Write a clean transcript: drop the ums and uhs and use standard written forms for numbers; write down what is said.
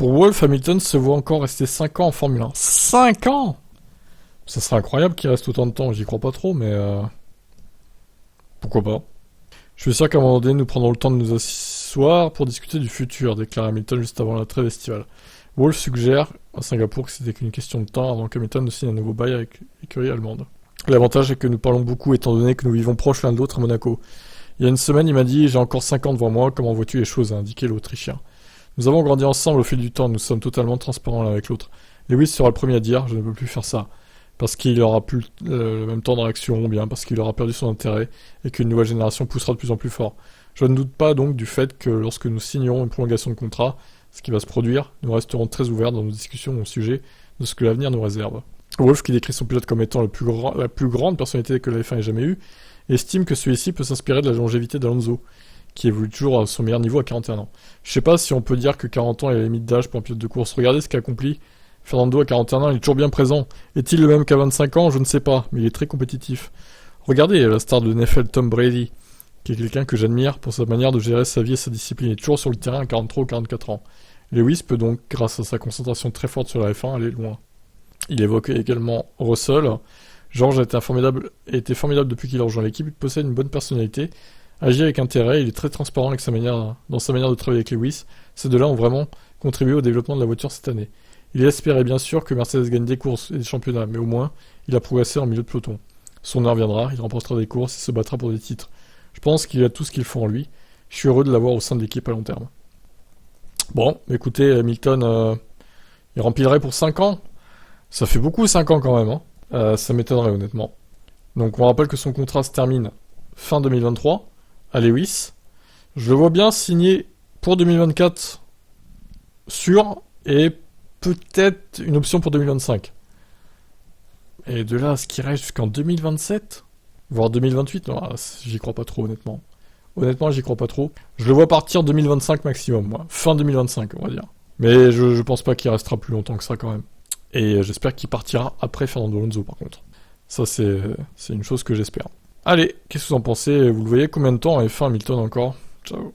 Pour Wolff, Hamilton se voit encore rester 5 ans en Formule 1. 5 ans! Ça serait incroyable qu'il reste autant de temps, j'y crois pas trop, mais pourquoi pas. Je suis sûr qu'à un moment donné, nous prendrons le temps de nous asseoir pour discuter du futur, déclare Hamilton juste avant la trêve estivale. Wolff suggère à Singapour que c'était qu'une question de temps avant qu'Hamilton ne signe un nouveau bail avec l'écurie allemande. L'avantage est que nous parlons beaucoup étant donné que nous vivons proches l'un de l'autre à Monaco. Il y a une semaine, il m'a dit « J'ai encore 5 ans devant moi, comment vois-tu les choses ?» a indiqué l'Autrichien. Nous avons grandi ensemble au fil du temps, nous sommes totalement transparents l'un avec l'autre. Lewis sera le premier à dire « Je ne peux plus faire ça ». Parce qu'il aura plus le même temps dans l'action, ou bien parce qu'il aura perdu son intérêt, et qu'une nouvelle génération poussera de plus en plus fort. Je ne doute pas donc du fait que lorsque nous signerons une prolongation de contrat, ce qui va se produire, nous resterons très ouverts dans nos discussions au sujet de ce que l'avenir nous réserve. Wolff, qui décrit son pilote comme étant la plus grande personnalité que la F1 ait jamais eue, estime que celui-ci peut s'inspirer de la longévité d'Alonso, qui évolue toujours à son meilleur niveau à 41 ans. Je sais pas si on peut dire que 40 ans est la limite d'âge pour un pilote de course. Regardez ce qu'a accompli Fernando à 41 ans, il est toujours bien présent. Est-il le même qu'à 25 ans? Je ne sais pas, mais il est très compétitif. Regardez la star de NFL Tom Brady, qui est quelqu'un que j'admire pour sa manière de gérer sa vie et sa discipline. Il est toujours sur le terrain à 43 ou 44 ans. Lewis peut donc, grâce à sa concentration très forte sur la F1, aller loin. Il évoque également Russell. George a été formidable depuis qu'il a rejoint l'équipe. Il possède une bonne personnalité, agit avec intérêt, il est très transparent avec dans sa manière de travailler avec Lewis. Ces deux-là ont vraiment contribué au développement de la voiture cette année. Il espérait bien sûr que Mercedes gagne des courses et des championnats, mais au moins, il a progressé en milieu de peloton. Son heure viendra, il remportera des courses et se battra pour des titres. Je pense qu'il a tout ce qu'il faut en lui. Je suis heureux de l'avoir au sein de l'équipe à long terme. Bon, écoutez, Hamilton, il remplirait pour 5 ans. Ça fait beaucoup 5 ans quand même, hein. Ça m'étonnerait honnêtement. Donc on rappelle que son contrat se termine fin 2023 à Lewis. Je le vois bien signer pour 2024 sûr et peut-être une option pour 2025. Et de là à ce qui reste jusqu'en 2027, voire 2028, non, j'y crois pas trop honnêtement. Honnêtement, j'y crois pas trop. Je le vois partir 2025 maximum, moi. Fin 2025, on va dire. Mais je pense pas qu'il restera plus longtemps que ça quand même. Et j'espère qu'il partira après Fernando Alonso par contre. Ça c'est une chose que j'espère. Allez, qu'est-ce que vous en pensez? Vous le voyez combien de temps en F1 Hamilton encore? Ciao.